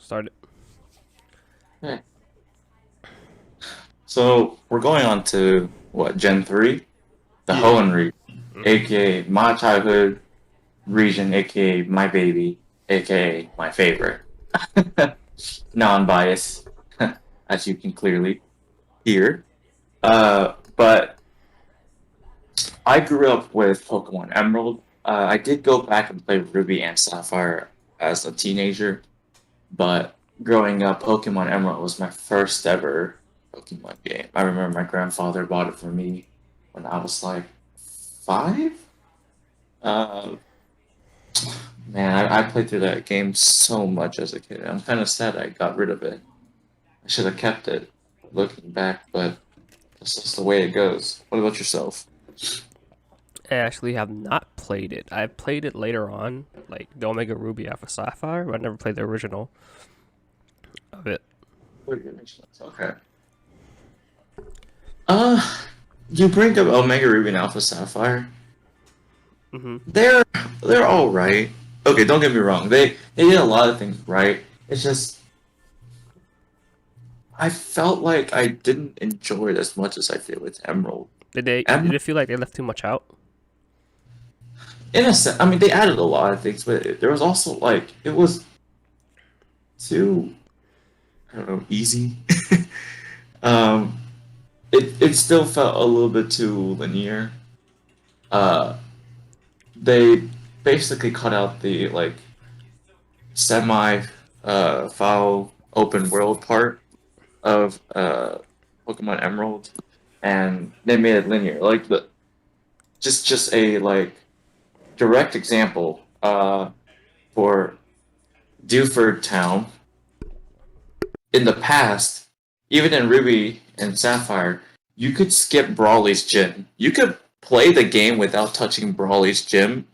Start it. Okay. So we're going on to what, Gen 3? The Yeah. Hoenn region, Mm-hmm. aka my childhood region, aka my baby, aka my favorite. Non-bias, as you can clearly hear. But I grew up with Pokemon Emerald. I did go back and play Ruby and Sapphire as a teenager, but growing up, Pokemon Emerald was my first ever Pokemon game. I remember my grandfather bought it for me when I was like 5. Uh, man, I played through that game so much as a kid. I'm kind of sad I got rid of it. I should have kept it, looking back, but that's just the way it goes. What about yourself? I actually have not played it. I played it later on, like the Omega Ruby Alpha Sapphire, but I never played the original of it. Okay. Uh, you bring up Omega Ruby and Alpha Sapphire. Mm-hmm. They're they're all right. Okay, don't get me wrong. They did a lot of things right. It's just I felt like I didn't enjoy it as much as I did with Emerald. Did Emerald, it feel like they left too much out? in a sense, I mean, they added a lot of things, but there was also like it was too, I don't know, easy. um, it still felt a little bit too linear. Uh, they basically cut out the like semi foul open world part of Pokemon Emerald, and they made it linear. Like the just a like direct example for Dewford Town. In the past, even in Ruby and Sapphire, you could skip Brawly's gym. You could play the game without touching Brawly's gym,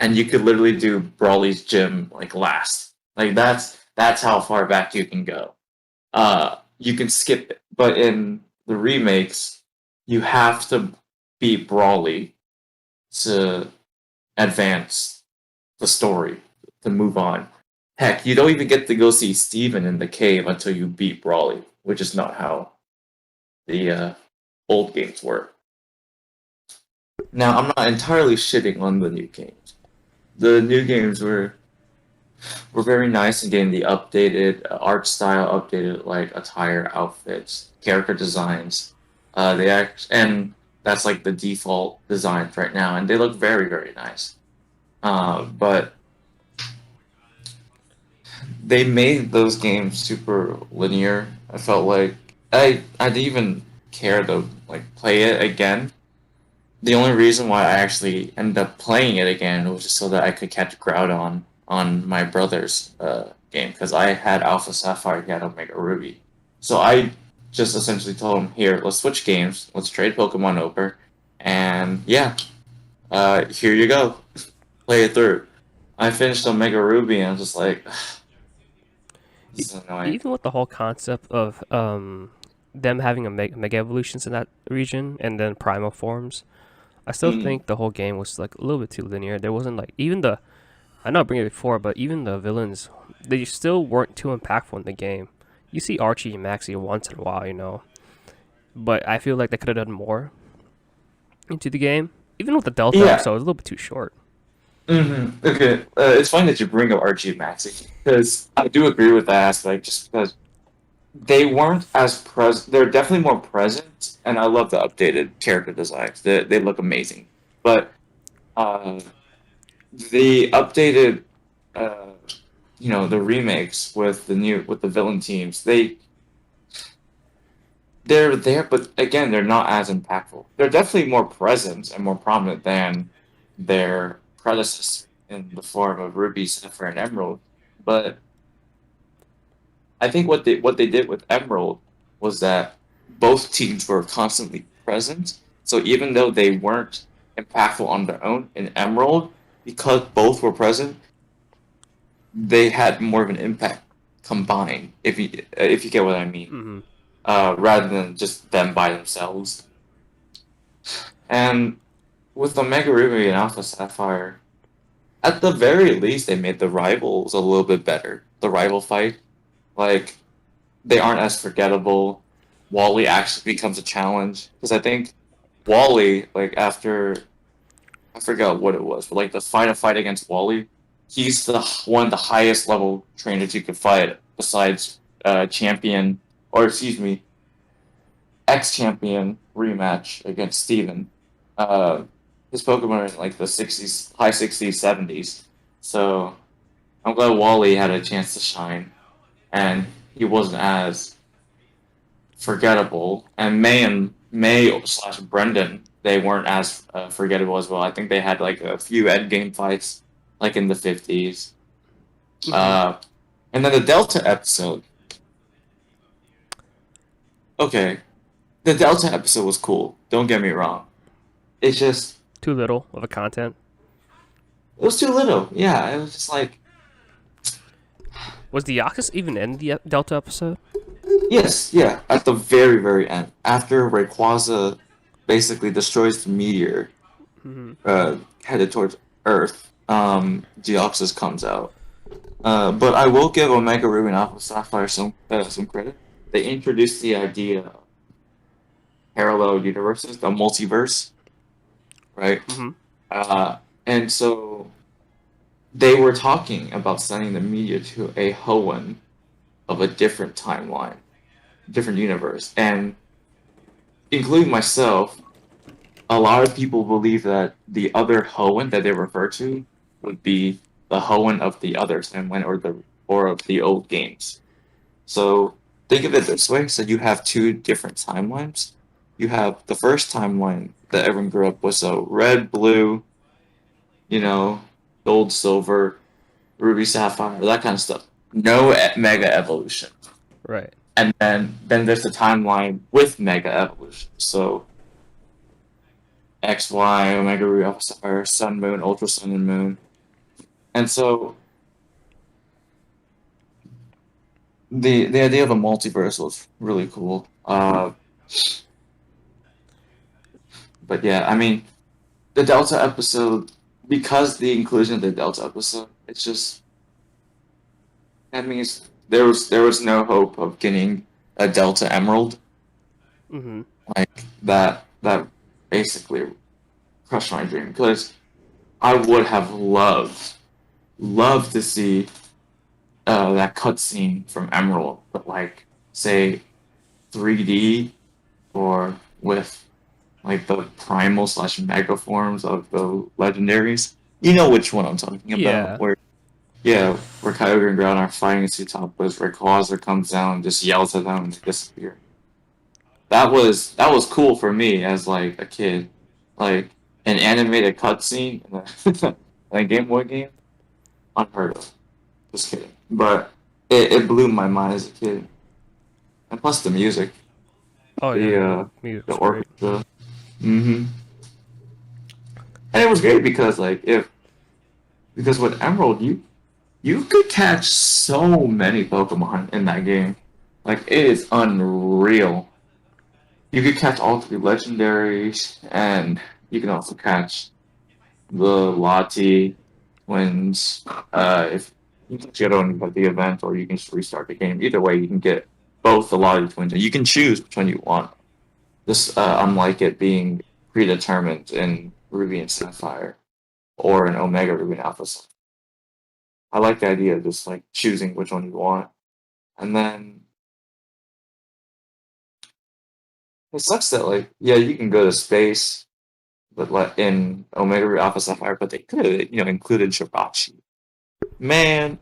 and you could literally do Brawly's gym like last. Like that's how far back you can go. You can skip it, but in the remakes, you have to beat Brawly to advance the story, to move on. Heck, you don't even get to go see Steven in the cave until you beat Brawly, which is not how the old games work. Now, I'm not entirely shitting on the new games. The new games were very nice in getting the updated art style, updated like attire, outfits, character designs. They act and that's like the default designs right now, and they look very very nice. But they made those games super linear. I felt like I didn't even care to like play it again. The only reason why I actually ended up playing it again was just so that I could catch Groudon on my brother's game because I had Alpha Sapphire, he had Omega Ruby. So I just essentially told him, "Here, let's switch games, let's trade Pokemon over, and yeah, here you go, play it through." I finished Omega Ruby and I was just like, E- "This is annoying." Even with the whole concept of them having a mega evolutions in that region and then primal forms, I still Mm. think the whole game was like a little bit too linear. There wasn't like even the I know I bring it before, but even the villains, they still weren't too impactful in the game. You see Archie and Maxie once in a while, but I feel like they could have done more into the game. Even with the Delta Yeah. episode, it was a little bit too short. Okay. It's fine that you bring up Archie and Maxie because I do agree with that aspect. Just because they weren't as present, they're definitely more present, and I love the updated character designs. They look amazing. But uh, the updated, uh, the remakes with the villain teams, they're there, but again, they're not as impactful. They're definitely more present and more prominent than their predecessor in the form of Ruby, Sapphire, and Emerald. But I think what they did with Emerald was that both teams were constantly present. So even though they weren't impactful on their own in Emerald, because both were present, they had more of an impact combined. If you get what I mean, Hmm. rather than just them by themselves. And with Omega Ruby and Alpha Sapphire, at the very least, they made the rivals a little bit better. The rival fight. Like they aren't as forgettable. Wally actually becomes a challenge because I think Wally, like after I forgot what it was, but like the final fight against Wally, he's the one of the highest level trainers you could fight besides champion or excuse me, ex-champion rematch against Steven. Uh, his Pokemon are in like the 60s, high 60s, 70s. So I'm glad Wally had a chance to shine, and he wasn't as forgettable. And May slash Brendan, they weren't as forgettable as well. I think they had like a few end game fights, like in the 50s. Hmm. Uh, and then the Delta episode. Okay, the Delta episode was cool. Don't get me wrong. It's just Too little of a content. it was too little. Yeah, it was just like Was the Deoxys even in the Delta episode? yes, yeah. At the very very end, after Rayquaza basically destroys the meteor, Hmm. headed towards Earth, Deoxys comes out. But I will give Omega Ruby and Alpha Sapphire some credit. They introduced the idea of parallel universes, the multiverse, right? Hmm. And so they were talking about sending the media to a Hoenn of a different timeline, different universe, and including myself, a lot of people believe that the other Hoenn that they refer to would be the Hoenn of the other timeline or of the old games. So think of it this way: so you have two different timelines. You have the first timeline that everyone grew up with, so red, blue, you know, gold, silver, ruby, sapphire, that kind of stuff. No mega evolution, Right. and then there's the timeline with mega evolution. So X, Y, Omega Ruby, Alpha Sapphire, Sun, Moon, Ultra Sun, and Moon. And so the idea of a multiverse was really cool. But yeah, I mean, the Delta episode, because the inclusion of the Delta episode, it's just that means there was no hope of getting a Delta Emerald Hmm. like that basically crushed my dream because I would have loved to see that cutscene from Emerald, but like say 3D or with like the primal slash mega forms of the legendaries. You know which one I'm talking about, Yeah. where yeah, where Kyogre and Groudon are fighting Sutopolis, where Rayquaza comes down and just yells at them and they disappear. That was cool for me as like a kid, like an animated cutscene in a Game Boy game, unheard of. Just kidding, but it blew my mind as a kid, and plus the music, Oh the yeah. uh, Music the was great. orchestra, and it was great because because with Emerald you could catch so many Pokemon in that game, like it is unreal. You could catch all three legendaries, and you can also catch the Lati twins. If you can get on the event, or you can just restart the game. Either way, you can get both the Lati twins, and you can choose which one you want. This, unlike it being predetermined in Ruby and Sapphire or in Omega Ruby and Alpha. I like the idea of just like choosing which one you want, and then it sucks that like yeah you can go to space, but like in Omega Ruby Alpha Sapphire, but they could have included Jirachi. Man,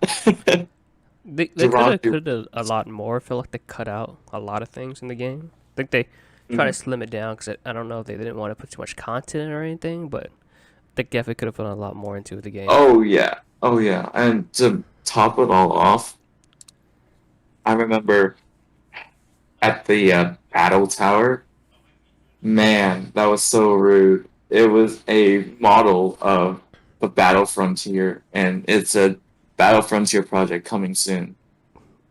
They Jirachi. could have a lot more. I feel like they cut out a lot of things in the game. I think they try to Mhm. slim it down because I don't know if they didn't want to put too much content or anything, but they definitely could have put a lot more into the game. Oh yeah, and to top it all off, I remember at the battle tower. Man, that was so rude. It was a model of the Battle Frontier, and it's a Battle Frontier project coming soon,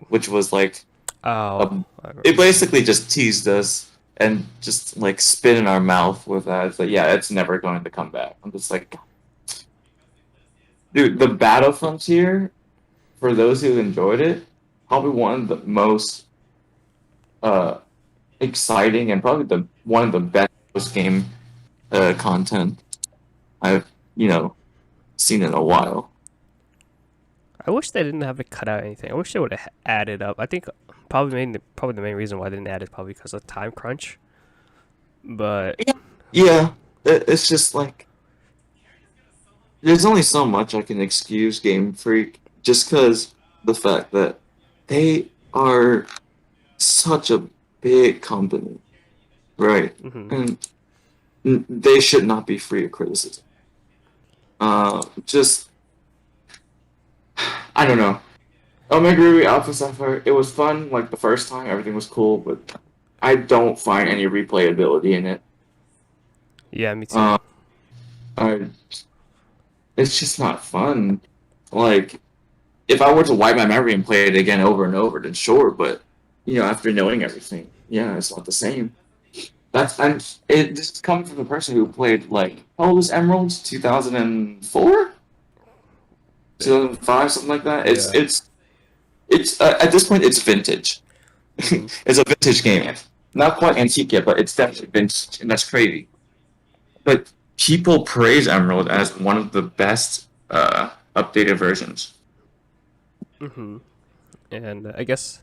which was like Oh, a, I it remember. basically just teased us and just like spit in our mouth with that. It's like, yeah, it's never going to come back. I'm just like, dude, the Battle Frontier, for those who enjoyed it, probably one of the most uh, exciting and probably the one of the best post game content I've seen in a while. I wish they didn't have to cut out anything. I wish they would have added up. I think probably the main reason why they didn't add is probably because of time crunch. But Yeah, yeah. It's just like there's only so much I can excuse Game Freak just because the fact that they are such a big company, right? mhm. And they should not be free of criticism. Just I don't know. Omega Ruby Alpha Sapphire, it was fun like the first time, everything was cool, but I don't find any replayability in it. Yeah, me too. Uh, I, it's just not fun. Like, if I were to wipe my memory and play it again over and over, then sure, but after knowing everything, yeah, it's not the same. This is coming from the person who played like how old was Emeralds? 2004? Uh, 2005, something like that. Yeah. It's at this point it's vintage. Mhm. It's a vintage game. Not quite antique yet, but it's definitely vintage, and that's crazy. But people praise Emerald as one of the best updated versions. Mhm. And I guess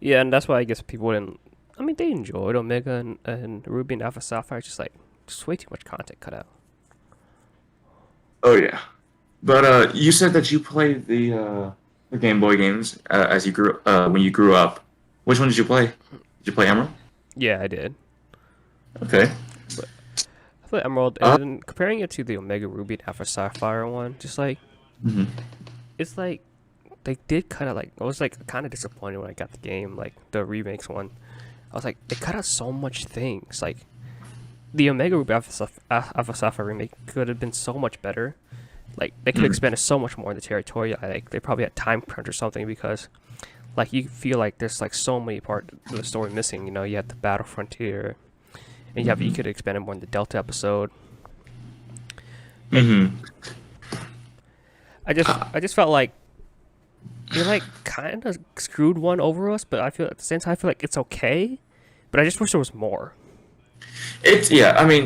yeah, and that's why I guess people didn't. I mean, they enjoyed Omega and Ruby and Alpha Sapphire. Just way too much content cut out. Oh yeah, but you said that you played the Game Boy games as you grew when you grew up. Which one did you play? Did you play Emerald? Yeah, I did. Okay. But I played Emerald, Uh, and comparing it to the Omega Ruby and Alpha Sapphire one, just like mhm. it's like they did cut out like I was like kind of disappointed when I got the game, like the remakes one. I was like, they cut out so much things. Like the Omega Ruby Alpha Sapphire remake could have been so much better. Like they could have Mhm. expanded so much more in the territory. Like they probably had time crunch or something because like you feel like there's like so many part of the story missing. You know, you have the Battle Frontier, and you Mhm. could have expanded more in the Delta episode. And Mhm. I just felt like they like kind of screwed one over us, but I feel at the same time I feel like it's okay. But I just wish there was more. It's yeah. I mean,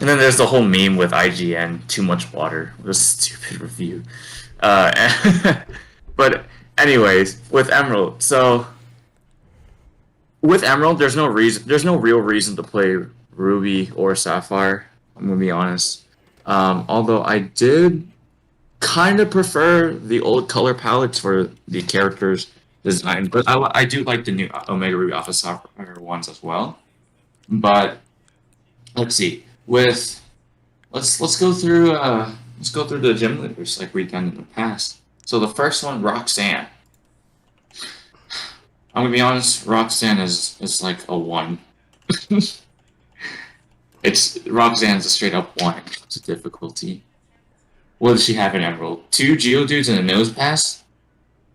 and then there's the whole meme with IGN, too much water. It was a stupid review. But anyways, with Emerald, so with Emerald, there's no real reason to play Ruby or Sapphire. I'm gonna be honest. Although I did kind of prefer the old color palettes for the characters design, but I do like the new Omega Ruby Alpha Sapphire ones as well. But let's see. With let's go through the gym leaders like we've done in the past. So the first one, Roxanne. I'm gonna be honest, Roxanne is like a one. It's Roxanne's a straight up one. It's a difficulty. What does she have in Emerald? Two Geodudes and a nose pass?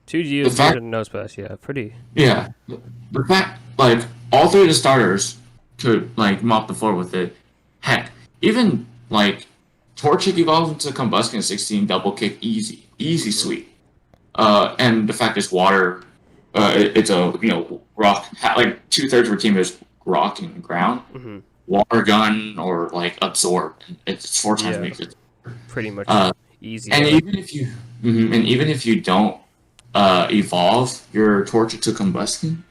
Two The Geodudes fact and nose pass, yeah, pretty. yeah. The fact like all three of the starters could like mop the floor with it. Heck, even like Torchic evolved into Combustion 16 double kick easy. Easy Hmm. sweep. And the fact is water it's a rock like two-thirds of her team is rock and ground. Hmm. Water gun or like absorb. It's four times Yeah, makes it. pretty much Uh, easy and done. even if you and even if you don't evolve your torture to combustion,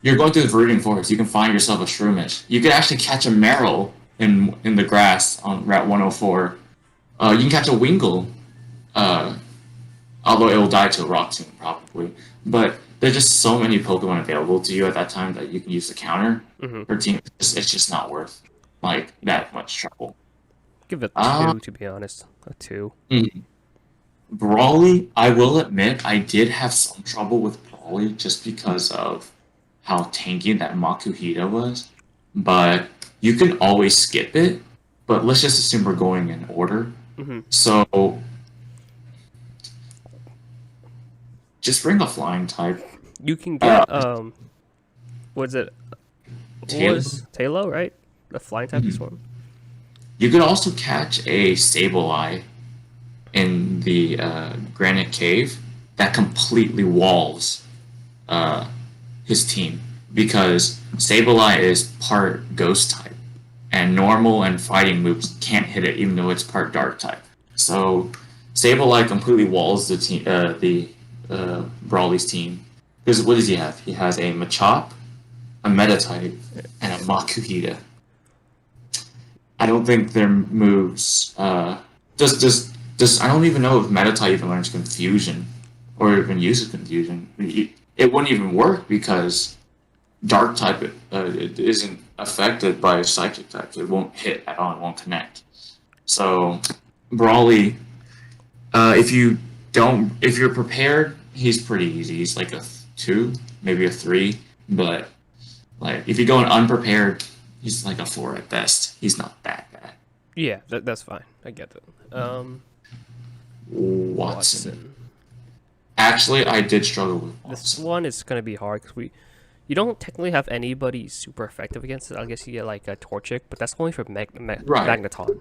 you're going through the Viridian Forest. You can find yourself a Shroomish. You can actually catch a Meryl in the grass on Route 104. You can catch a Wingull, uh, although it will die to a rock soon probably. But there's just so many Pokemon available to you at that time that you can use the counter. Hmm. Her team, it's just not worth like that much trouble. Give it a Uh, two, to be honest. A two. mm. Brawly, I will admit, I did have some trouble with Brawly just because of how tanky that Makuhita was. But you can always skip it. But let's just assume we're going in order. Hmm. So just bring a flying type. You can Uh, get was it Tail. was Talo, right? The flying type is Mhm. one. You could also catch a Sableye in the Granite Cave. that completely walls uh, his team because Sableye is part Ghost type, and normal and fighting moves can't hit it, even though it's part Dark type. So Sableye completely walls the Brawly's team. Because what does he have? He has a Machop, a Meta type, and a Makuhita. I don't think their moves. Just I don't even know if Meta even learns Confusion or even uses Confusion. It wouldn't even work because Dark type it isn't affected by Psychic types. It won't hit at all. It won't connect. So Brawly, if you're prepared, he's pretty easy. He's like a 2, maybe a 3. But like if you go in unprepared, he's like a 4 at best. He's not that bad. Yeah, that's fine. I get it. Watson. Watson. Actually, I did struggle with This Watson. one is gonna be hard because you don't technically have anybody super effective against it. I guess you get like a Torchic, but that's only for Right. Magneton.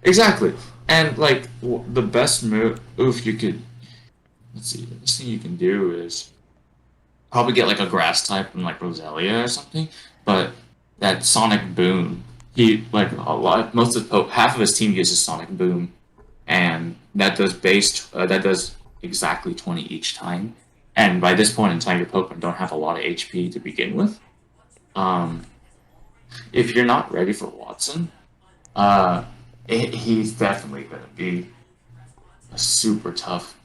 Exactly. And like the best move you could let's see, the best thing you can do is probably get like a grass type from like Roselia or something. But that Sonic Boom, he like a lot most of half of his team uses Sonic Boom, and that does exactly 20 each time. And by this point in time, your Pokemon don't have a lot of HP to begin with. Um, if you're not ready for Watson, uh, he's definitely going to be a super tough.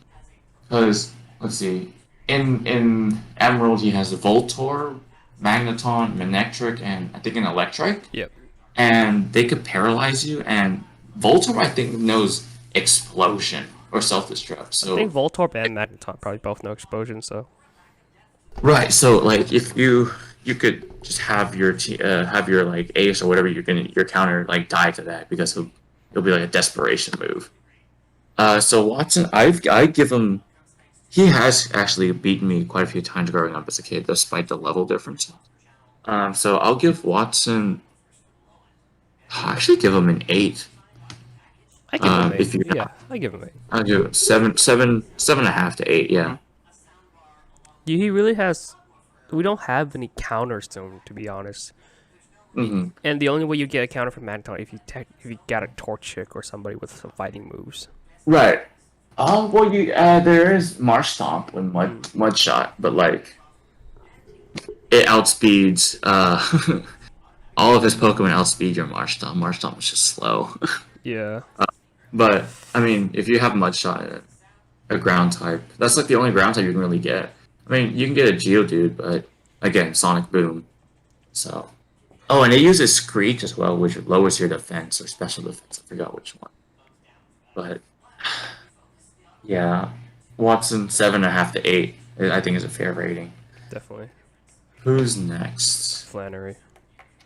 Because let's see, in Emerald he has a Voltorb, Magneton, Manectric, and I think an Electrike, Yep. and they could paralyze you. And Voltorb I think knows Explosion or Self Destruct. I think So Voltorb and Magneton probably both know Explosion, so right, so like if you could just have your like ace or whatever your counter like die to that because he'll be like a desperation move. So Watson, I give him. He has actually beaten me quite a few times growing up as a kid, despite the level difference. So I'll give Watson. I'll actually give him an 8. I give him eight. If you, Yeah, I give him eight. I'll give it 7.5 to 8. Yeah. He really has. We don't have any counters to him, to be honest. Hmm. And the only way you get a counter from Magneton if you got a Torchic or somebody with some fighting moves. Right. Well, there is Marsh Stomp with Hmm. Mud Shot, but like it outspeeds all of his Pokemon outspeed your Marsh Stomp. Marsh Stomp is just slow. Yeah. But I mean, if you have Mud Shot, a ground type, that's like the only ground type you can really get. I mean, you can get a Geodude, but again, Sonic Boom. So, oh, and it uses Screech as well, which lowers your defense or special defense. I forgot which one, but yeah, Watson 7.5 to 8. I think is a fair rating. Definitely. Who's next? Flannery.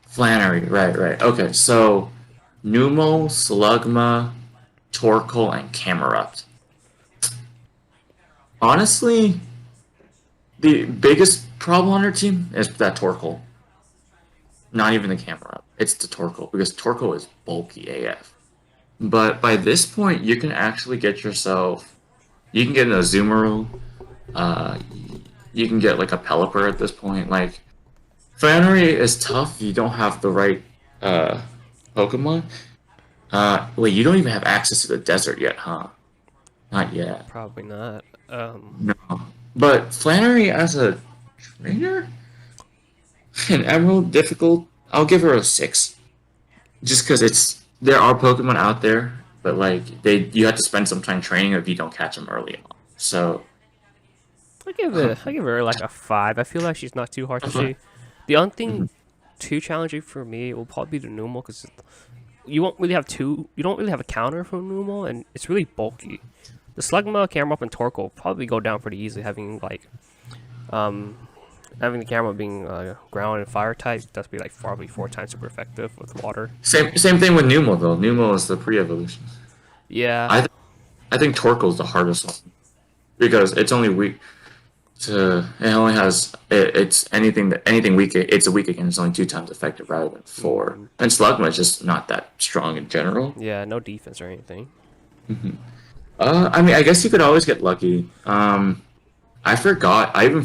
Flannery. Right, right. Okay, so Numo, Slugma, Torkoal, and Camerupt. Honestly, the biggest problem on our team is that Torkoal. Not even the Camerupt. It's the Torkoal because Torkoal is bulky AF. But by this point, you can actually get yourself. You can get an Azumarill. Uh, you can get like a Pelipper at this point. Like Flannery is tough if you don't have the right uh, Pokemon. Wait, you don't even have access to the desert yet, huh? Not yet. Probably not. No. But Flannery as a trainer? An Emerald difficult? I'll give her a 6. Just because there are Pokemon out there, but like you have to spend some time training if you don't catch them early on. So I give her like a 5. I feel like she's not too hard to see. The only thing too challenging for me will probably be the Numel because you don't really have a counter for Numel and it's really bulky. The Slugma, Camerupt, and Torkoal will probably go down pretty easily um having the camera being ground and fire type. That's be like probably 4 times super effective with water. same thing with Numo though. Numo is the pre-evolution. Yeah, I th- I think Torkoal is the hardest one because it's only weak to. It only has it's anything weak. It's a weak against. It's only 2 times effective rather than 4. And Slugma is just not that strong in general. yeah, no defense or anything. I mean, I guess you could always get lucky. I forgot. I even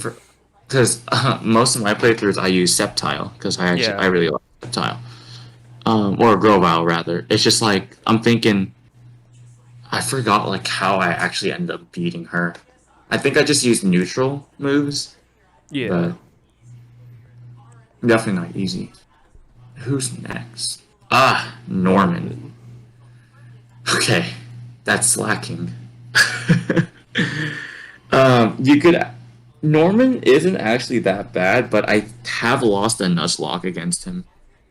because most of my playthroughs I use Sceptile because I Yeah, really like Sceptile. Or Grovyle rather. It's just like I'm thinking. I forgot like how I actually ended up beating her. I think I just used neutral moves, yeah. but definitely not easy. Who's next? Ah, Norman. Norman. Okay, that's slacking. You could. Norman isn't actually that bad, but I have lost a Nuzlocke against him.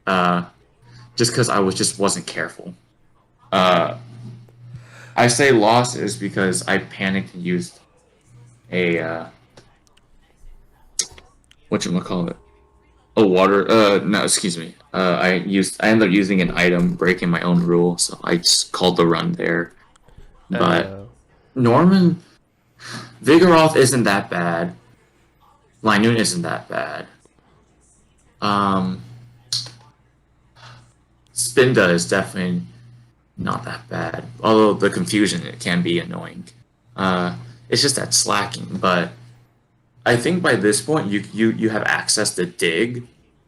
Uh, just because I just wasn't careful. Uh, I say lost is because I panicked and used a whatchamacallit, a water. No, excuse me. I ended up using an item, breaking my own rule, so I just called the run there. But Uh, Norman Vigoroth isn't that bad. Linoon isn't that bad. Um, Spinda is definitely not that bad. Although the confusion it can be annoying. It's just that slacking. But I think by this point you have access to dig,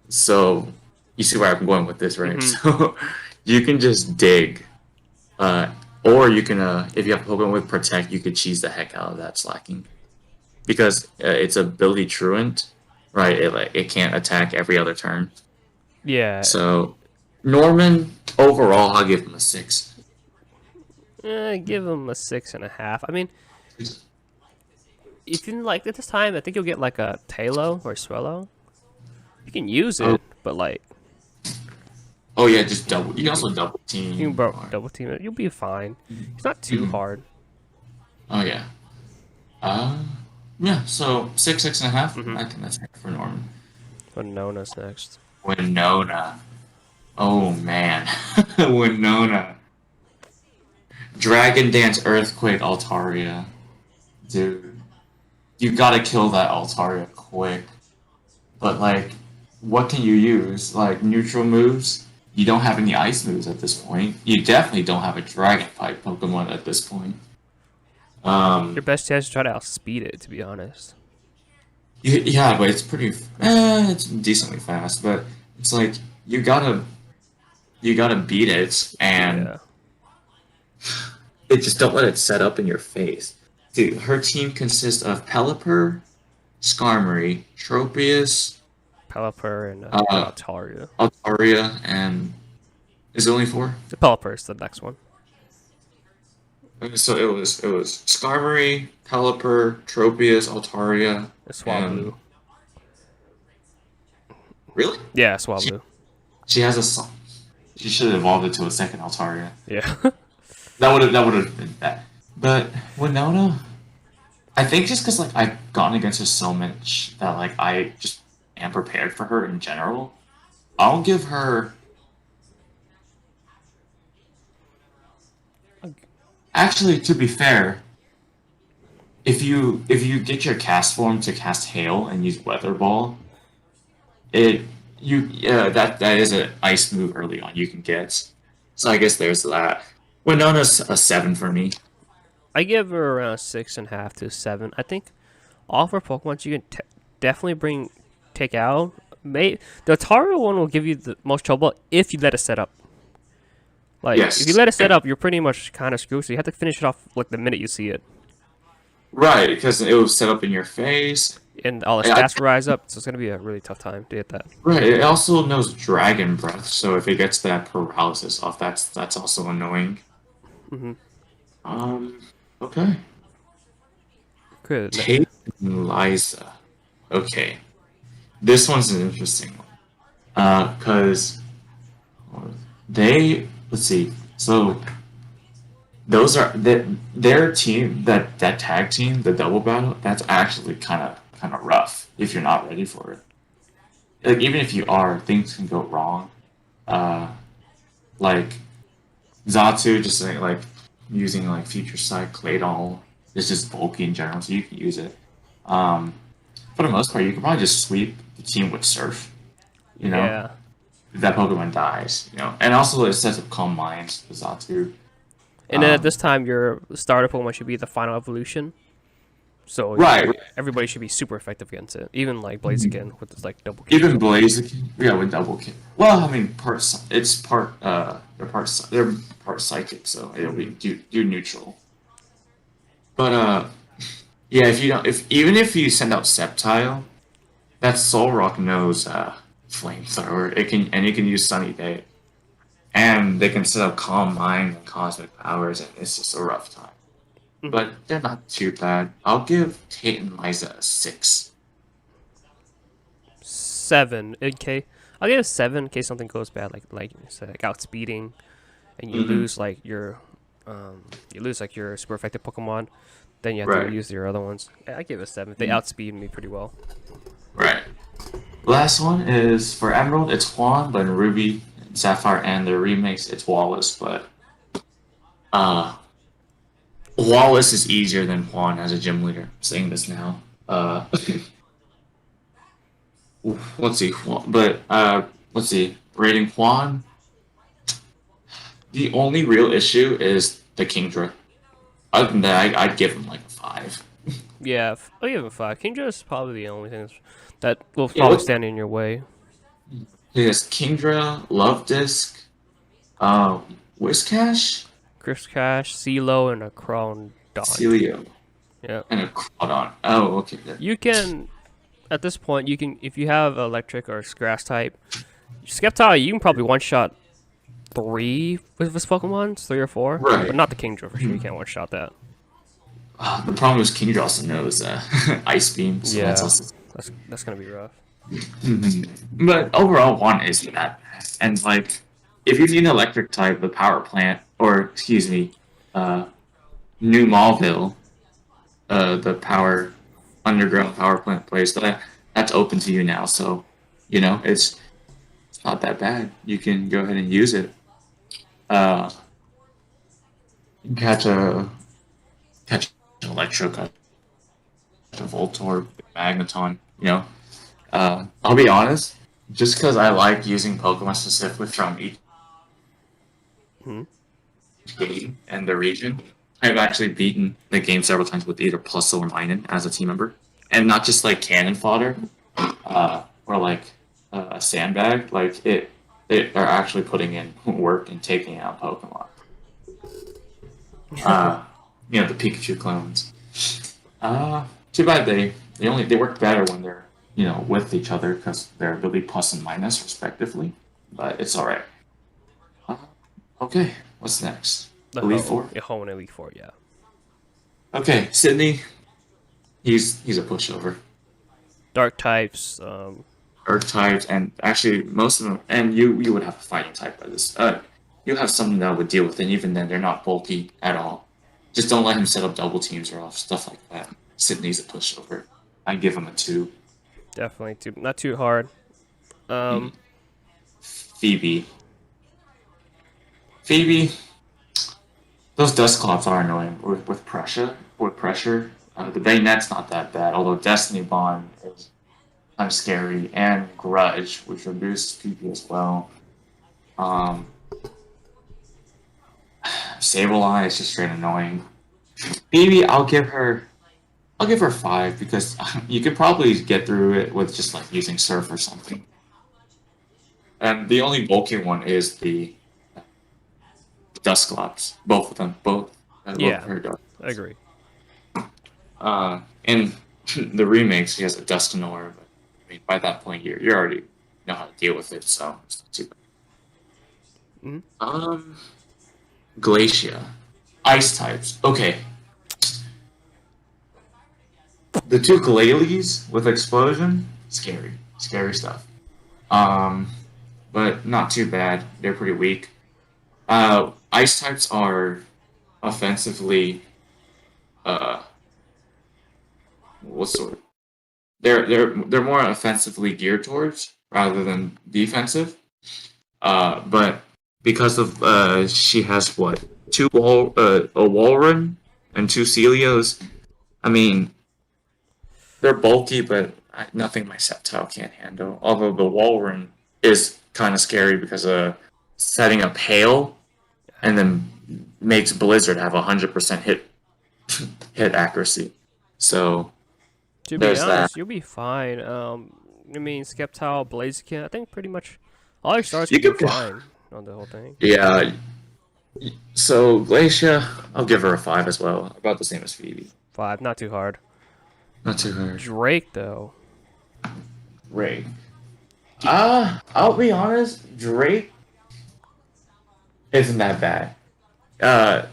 so you see where I'm going with this, right? mhm. So you can just dig, uh, or you can if you have Pokemon with Protect, you could cheese the heck out of that slacking because it's ability truant, right? It can't attack every other turn. Yeah. So Norman overall, I'll give him a 6. Give him a 6.5. I mean, if you like at this time, I think you'll get like a Talo or Swellow. You can use Oh, it, but like oh yeah, just double. You can you can also double you can team. Or, double team it. You'll be fine. It's not too mhm. hard. Oh yeah. Uh, yeah. So 6.5. Mm-hmm. I think that's right for Norman. Winona's next. Winona. Oh man, Winona. Dragon Dance, Earthquake, Altaria. Dude, you gotta kill that Altaria quick. But like, what can you use? Like neutral moves? You don't have any ice moves at this point. You definitely don't have a Dragon type Pokemon at this point. Your Um, best chance to try to outspeed it, to be honest. yeah, but it's pretty. It's decently fast, but it's like you gotta beat it, and Yeah. they just don't let it set up in your face. Dude, her team consists of Pelipper, Skarmory, Tropius, Pelipper and uh, Altaria. Altaria, and is it only 4? The Pelipper is the next one. So it was Skarmory, Pelipper, Tropius, Altaria, The and Swablu. really, Yeah, she Swablu. she has a she should have evolved it to a second Altaria. Yeah. That would have been bad. But Winona, I think just because like I've gone against her so much that like I just am prepared for her in general. I'll give her. Actually, to be fair, if you get your cast form to cast Hail and use Weather Ball, it you yeah that is an ice move early on you can get. So I guess there's that. Winona's a 7 for me. I give her around 6.5 to 7. I think all of her Pokemon you can definitely take out. The Taro one will give you the most trouble if you let it set up. Like if you Yes. let it set up, you're pretty much kind of screwed. So you have to finish it off like the minute you see it, Right, because it was set up in your face. and all the I, stats rise up. So it's gonna be a really tough time to get that. right, it also knows Dragon Breath, so if it gets that paralysis off, that's also annoying. Mm-hmm. Um, okay. Good. Tate and Liza. Okay. This one's an interesting one. Because let's see. So their team, that tag team, the double battle, that's actually kind of rough if you're not ready for it. Like even if you are, things can go wrong. Uh, like Zatu just like using like Future Sight, Claydol. It's just bulky in general, so you can use it. Um, for the most part, you can probably just sweep the team with Surf. You know, Yeah. if that Pokemon dies. And also it sets up Calm Minds with Zatu. And then at this time, your starter Pokemon should be the final evolution. So Right. everybody should be super effective against it. Even like Blaziken with its like double kick. Even Blaziken, yeah, with double kick. Well, I mean, it's part they're part psychic, so it'll be do neutral. But yeah, if you don't, if even if you send out Sceptile, that Solrock knows flamethrower. It can, and you can use Sunny Day, and they can set up Calm Mind and Cosmic Powers, and it's just a rough time. Mhm. But they're not too bad. I'll give Tate and Liza a 6. 7. Okay, I'll give it 7 in case something goes bad, like you said, like outspeeding, and you Mm-hmm. lose like your super effective Pokemon. Then you have to Right, reuse your other ones. I give it a 7. They outspeed me pretty well. right. Last one is for Emerald. It's Juan, but in Ruby, and Sapphire, and the remakes, it's Wallace. But uh, Wallace is easier than Juan as a gym leader. I'm saying this now. Let's see. But let's see. Rating Juan. The only real issue is the Kingdra. Other than that, I'd give him like a 5. Yeah, I'll give it 5. Kingdra is probably the only thing that will Yeah, probably what? stand in your way. He has Kingdra, Love Disc, Whiscash, Chris Cash, CeeLo, and a Crown Don. Celio, Yeah. and a Crawdon. Oh, okay. You can, at this point, you can, if you have electric or grass type, Skeptile, you can probably one shot 3 with this Pokemon, 3 or 4, but Right. not the Kingdra for sure. You can't one shot that. The problem is Kingdra also knows Ice Beam, so that's Yeah, also. that's gonna be rough. But overall, one isn't that bad. And like, if you need an electric type, the power plant, or excuse me, uh, New Mauville, the power underground power plant place, that's open to you now. So, it's not that bad. You can go ahead and use it. Uh, you can catch an Electro, catch a Voltorb, Magneton. I'll be honest. Just because I like using Pokemon specifically from each Hmm. game and the region, I've actually beaten the game several times with either Plus or Minun as a team member, and not just like cannon fodder, or like a sandbag. Like they are actually putting in work and taking out Pokemon. Uh, the Pikachu clones. Too bad they work better when they're with each other because they're really plus and minus respectively. But it's all right. Uh, okay, what's next? The Elite Ho, Four. yeah, Ho and Elite Four, yeah. Okay, Sydney. He's a pushover. Dark types, Earth types, and actually most of them, and you would have a fighting type by this. You have something that would deal with it. And even then, they're not bulky at all. Just don't let him set up double teams or off stuff like that. Sydney's a pushover. I give him a 2. definitely not too hard. Mm. Phoebe. Phoebe. Those Dusclops are annoying with pressure. With pressure, the Bayonet's not that bad. Although Destiny Bond is kind of scary, and Grudge, which reduces Phoebe as well. Um, Sableye is just straight annoying. Phoebe, I'll give her 5 because you could probably get through it with just like using Surf or something. And the only bulky one is the Dusclops. Both of them, both. Both of Yeah, her Dust. I agree. In the remakes, she has a Dusknoir, but I mean, by that point, you already know how to deal with it, so it's not too Hmm. bad. Glacia, ice types. Okay, the 2 Galalies with explosion, scary stuff. Um, but not too bad. They're pretty weak. Ice types are offensively, uh, what sort? They're more offensively geared towards rather than defensive. But because of she has what 2 a Walrun and 2 Celios. I mean, they're bulky, but nothing my Sceptile can't handle. Although the Walrun is kind of scary because setting up hail and then makes Blizzard have 100% hit accuracy. So To be there's that. honest, you'll be fine. I mean, Skeptile, Blaziken, I think pretty much all your stars You could do could, fine on the whole thing. yeah. So Glacia, I'll give her a 5 as well, about the same as Phoebe. 5, not too hard. Not too hard. Drake, though. Ray. I'll be honest, Drake isn't that bad.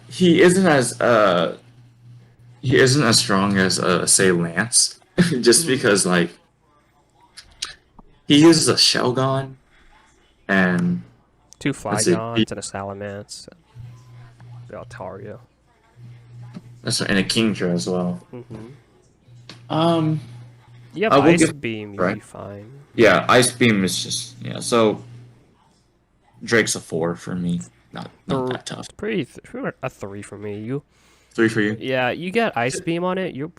He isn't as strong as say Lance, just because like he uses a Shelgon and 2 let's see, Flygons and a Salamence. The Altaria. that's right, and a Kingdra as well. Mm-hmm. Um, You have I will Ice give Beam, you'll right. be fine. Yeah, Ice Beam is just yeah. So Drake's a 4 for me. Not that tough. It's pretty a 3 for me. 3 for you. Yeah, you get Ice Beam on it, you're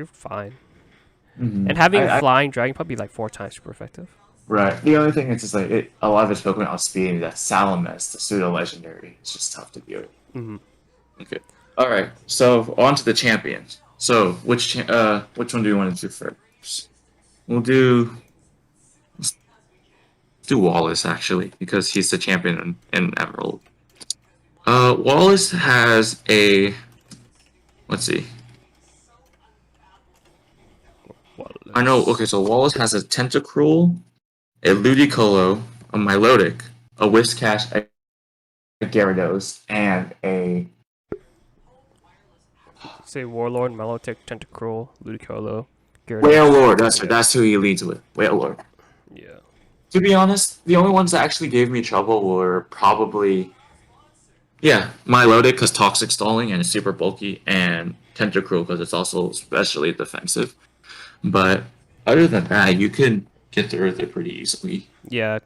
fine. Mm-hmm. And having a Flying Dragon probably like 4 times super effective. Right. The only thing is just like a lot of his Pokemon outspeeding that Salamis, the pseudo legendary. It's just tough to deal with. Mm-hmm. Okay. All right. So on to the champions. So which one do you want to do first? Let's do Wallace actually because he's the champion in Emerald. Wallace has a let's see. I know. Okay, so Wallace has a Tentacruel, a Ludicolo, a Milotic, a Whiscash, a Gyarados, and a Say Warlord, Melotech, Tentacruel, Ludicolo, Gyarados. Wailord. That's who he leads with. Wailord. Yeah. To be honest, the only ones that actually gave me trouble were probably Milotic because toxic stalling and it's super bulky, and Tentacruel because it's also especially defensive. But other than that, you can get through it pretty easily. Yeah,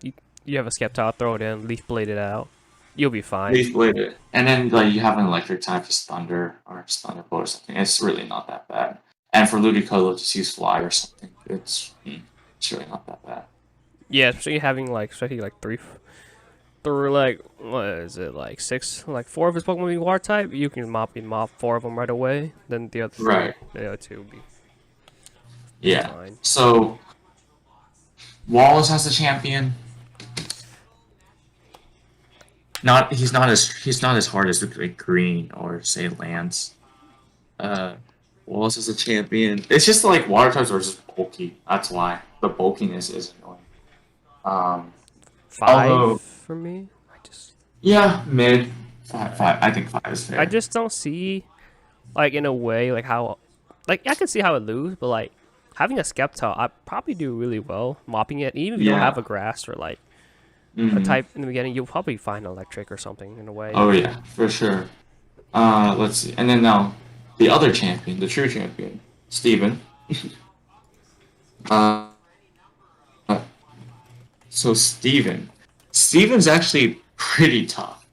you have a Skeptile, throw it in, Leaf Blade it out. You'll be fine. Leaf Blade it. And then like you have an electric type, just Thunder or just Thunderbolt or something. It's really not that bad. And for Ludicolo, just use Fly or something. It's really not that bad. Yeah, especially having especially three, like what is it like 6, like 4 of his Pokemon being Water type. You can mop 4 of them right away. Then the other the other 2 will be fine. So Wallace has the champion. He's not as hard as like Green or say Lance. Wallace is a champion. It's just like water types are just bulky. That's why the bulkiness is annoying. 5 for me. Mid 5. I think 5 is fair. I just don't see, in a way, how, I can see how it lose, but having a Skeptile, I probably do really well mopping it. Even if you don't have a grass or a type in the beginning, you'll probably find electric or something in a way. Oh yeah, for sure. Let's see, and then now the other champion, the true champion, Steven. So Steven's actually pretty tough.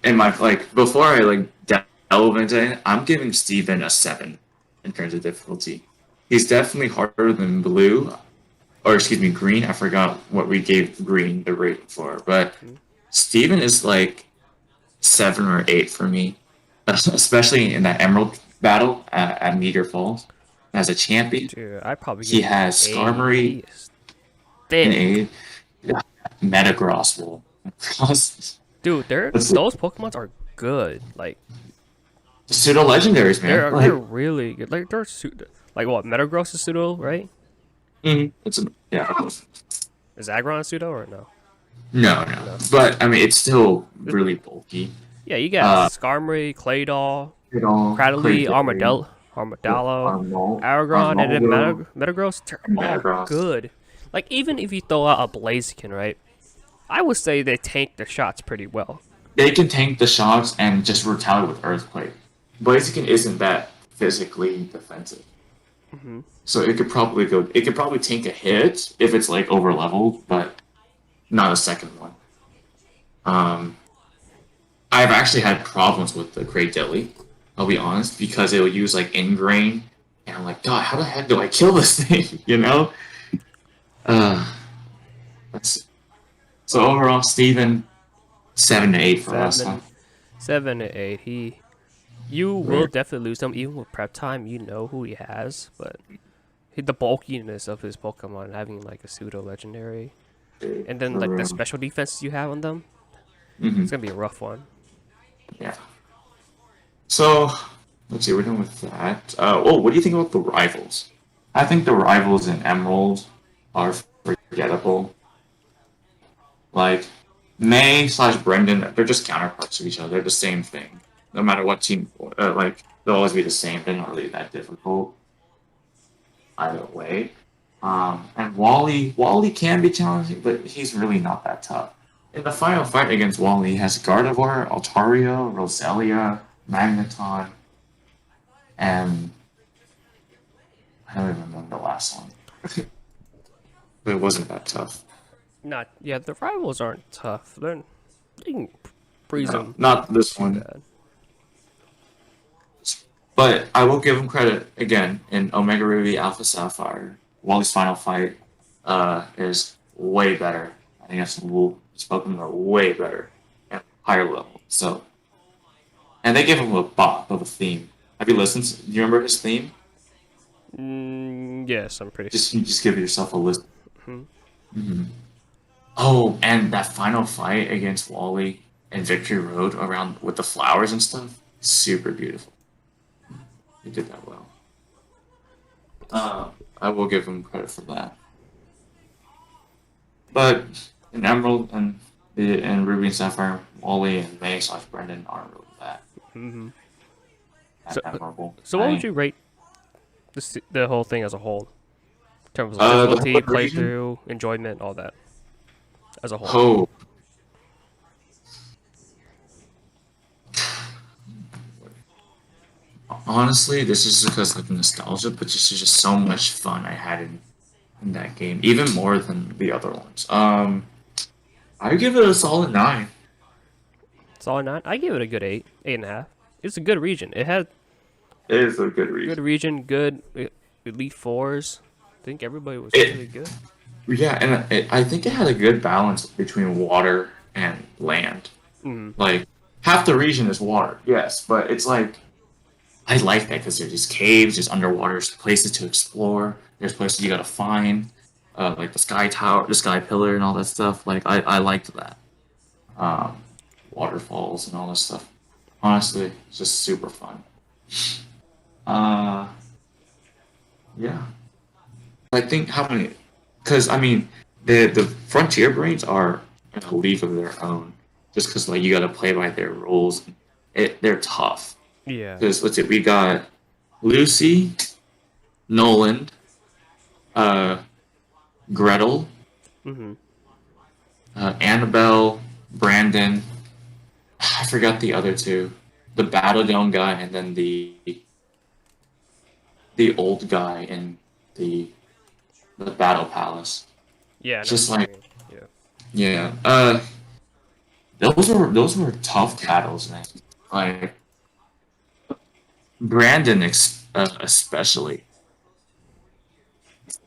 In my before I delve into it, I'm giving Steven a 7 in terms of difficulty. He's definitely harder than Blue, or excuse me, Green. I forgot what we gave Green the rating for, but Steven is 7 or 8 for me, especially in that Emerald battle at Meteor Falls. As a champion, dude, I probably he has Skarmory. Metagross will. Dude, those Pokemons are good. The pseudo legendaries, man. They're really good. They're what? Metagross is pseudo, right? Mm-hmm. Is Aggron pseudo or no? No. But I mean, it's still really bulky. Yeah, you got Skarmory, Claydol, Cradily, Armadillo, Aragorn, and then Metagross. They're all good. Even if you throw out a Blaziken, right? I would say they tank the shots pretty well. They can tank the shots and just retaliate with Earthquake. Blaziken isn't that physically defensive. Mm-hmm. So it could probably tank a hit if it's over leveled, but not a second one. I've actually had problems with the Great Dilly, I'll be honest, because it will use Ingrain, and I'm like, God, how the heck do I kill this thing? Let's see. So overall, Steven, 7 to 8 for us. Huh? 7 to 8. You will Right. definitely lose him even with prep time. You know who he has, but the bulkiness of his Pokemon having like a pseudo legendary, and then For like the real. special defenses you have on them, it's Hmm. gonna be a rough one. Yeah. So let's see. We're done with that. Oh, what do you think about the rivals? I think the rivals in Emerald are forgettable. Like May slash Brendan, they're just counterparts of each other. They're the same thing. No matter what team, like they'll always be the same. They're not really that difficult either way. And Wally can be challenging, but he's really not that tough. In the final fight against Wally, he has Gardevoir, Altaria, Roselia, Magneton, and I don't even remember the last one. But it wasn't that tough. Not yeah, the rivals aren't tough. They can freeze No, them not this too one. bad. But I will give him credit again in Omega Ruby Alpha Sapphire. Wally's final fight is way better. I think that's his Pokemon are way better and higher level. So, and they gave him a bop of a theme. Have you listened? Do you remember his theme? Yes, I'm pretty. Just give yourself a list. Hmm. Hmm. Oh, and that final fight against Wally and Victory Road around with the flowers and stuff, super beautiful. He did that well. Uh, I will give him credit for that. But in Emerald and Ruby and Sapphire, Wally and May slash Brendan aren't really Hmm. So, that memorable. so what would you rate the whole thing as a whole in terms of The difficulty, Hoenn region. playthrough, enjoyment, all that as a whole? Oh, honestly, this is because of nostalgia, but this is just so much fun I had in that game, even more than the other ones. I give it a solid 9. Solid 9. I give it a good 8, 8.5. It's a good region. It had It is a good good region. region, good elite fours. I think everybody was It really good. Yeah, and I think it had a good balance between water and land. Mm. Like half the region is water, yes, but it's like I like that because there's these caves, there's underwater places to explore, there's places you gotta find, like the sky tower, the sky pillar, and all that stuff. Like I liked that. Um, Waterfalls and all that stuff. Honestly, it's just super fun. Uh, yeah. I think how many? Because I mean, the frontier brains are in a league of their own. Just because like you got to play by their rules. They're tough. Yeah. Because let's see, we got Lucy, Nolan, uh, Gretel, Hmm. Annabelle, Brandon. I forgot the other two. The Battle Dome guy, and then the old guy in the the Battle Palace. Yeah, I know Just what you like mean. Yeah. yeah. Those were tough battles, man. Like Brandon, especially,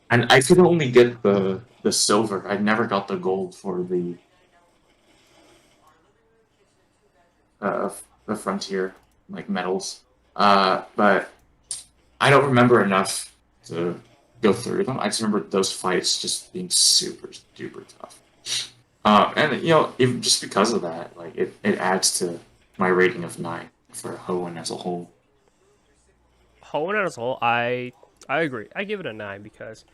and I could only get the silver. I never got the gold for uh, the frontier like medals. But I don't remember enough to go through them. I just remember those fights just being super duper tough. And you know, even just because of that, like it adds to my rating of 9 for Hoenn as a whole. Whole as a whole, I agree. I give it a 9 because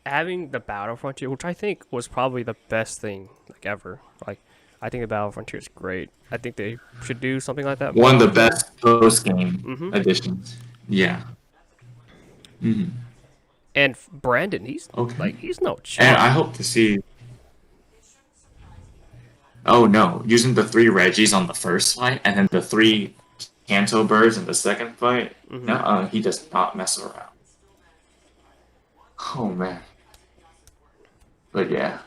having the Battle Frontier, which I think was probably the best thing like ever. Like, I think the Battle Frontier is great. I think they should do something like that more One of the often. best post game Hmm. additions. Yeah. Hmm. And Brandon, Okay. he's no And I joke. hope to see. Oh no, using the 3 Reggies on the first fight and then the 3 Kanto birds in the second fight. No, Hmm. he does not mess around. Oh man. But yeah.